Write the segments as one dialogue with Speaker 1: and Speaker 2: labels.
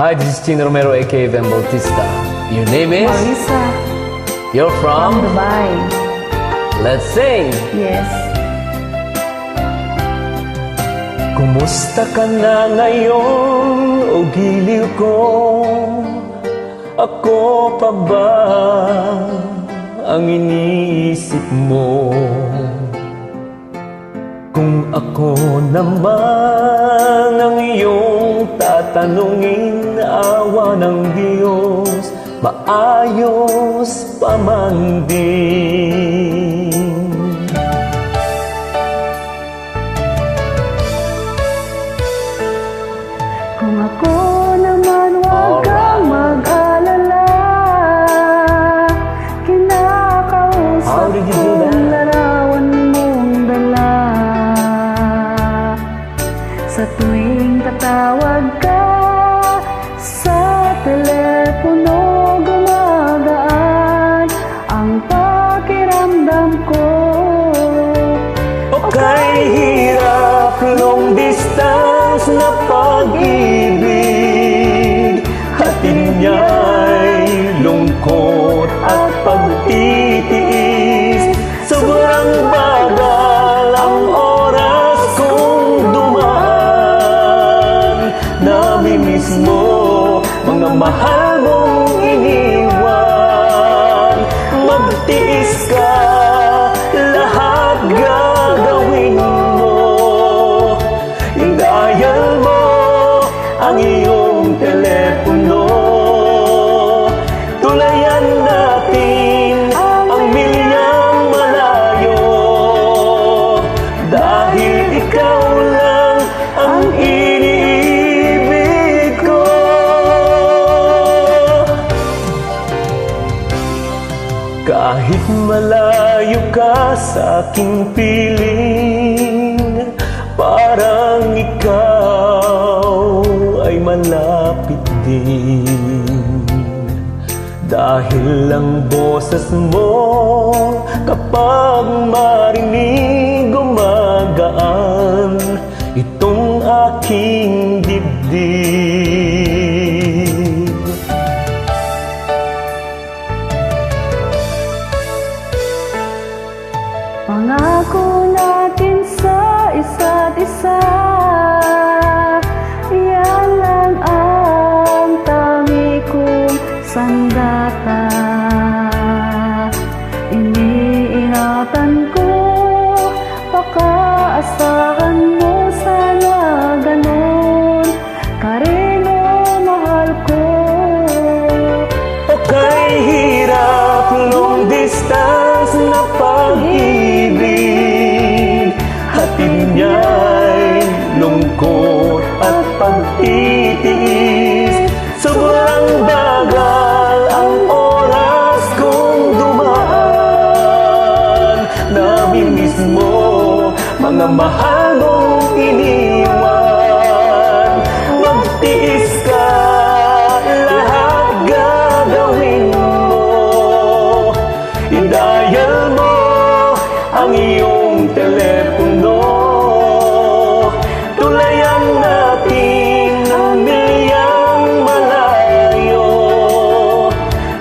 Speaker 1: Hi, this is Chino Romero, aka Van Bautista. Your name is?
Speaker 2: Marisa,
Speaker 1: You're
Speaker 2: from
Speaker 1: from?
Speaker 2: Dubai.
Speaker 1: Let's sing!
Speaker 2: Yes.
Speaker 1: Kumusta ka na ngayon, o giliw ko? Ako pa ba ang iniisip mo? Kung ako naman ang iyong tatanungin, awa ng Diyos, maayos pa man din.
Speaker 2: Kung ako naman, huwag kang mag-alala.
Speaker 1: How
Speaker 2: Kinakausap
Speaker 1: did you do
Speaker 2: kong
Speaker 1: that?
Speaker 2: larawan mong dala. Sa tuwing tatawag ka sa telepono, gumagaan ang pakiramdam ko.
Speaker 1: Okay, hirap, long distance na pag-ibig, hatid niya'y lungkot at pagtitiis. Sobrang bagal ang oras kong dumaan. Namimiss mo mga mahal mong iniwan. Magtiis ka, lahat gagawin mo. Indayal mo ang iyong telepono. Tulayan natin ang milyang malayo, dahil ikaw lang ang iniibig ko. Kahit malayo ka sa aking piling, parang ikaw ay malapit din. Dahil ang boses mo kapag marinig, gumagaan itong aking dibdib.
Speaker 2: Pangako natin sa isa't isa, yan lang ang tangi kong sandata. Iniingatan ko, baka asahan mo, sana ganon ka rin, o mahal ko.
Speaker 1: Okay, hirap, long distance na pag-ibig, hatid niya'y lungkot at pagtitiis. Sobrang bagal ang oras kong dumaan. Namimiss mo mga mahal mong iniwan. Magtiis ka, lahat gagawin mo. Indayal mo ang iyong telepono. Tulayan natin ang milyang malayo,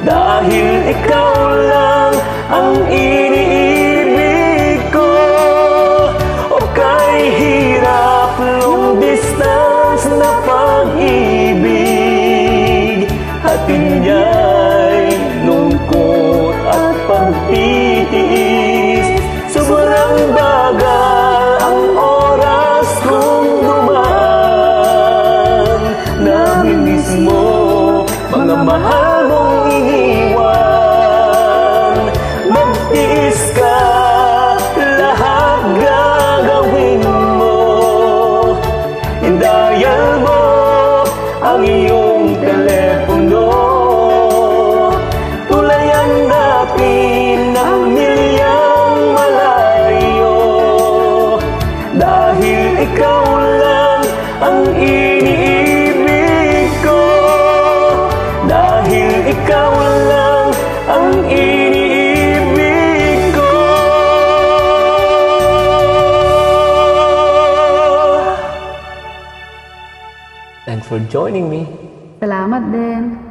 Speaker 1: dahil ikaw lang ang iniibig ko. Okay, hirap, long distance na pag-ibig, hatid niya'y lungkot at pagtitiis. Sobrang bagal ang oras kong dumaan. Namimiss mo mga mahal mong iniwan. Magtiis ka, lahat gagawin mo. Indayal mo ang iyong telepono. Tulayan natin ang milyang malayo, dahil ikaw lang ang iniibig ko. Dahil ikaw lang ang iniibig ko. Thanks for joining me.
Speaker 2: Salamat din.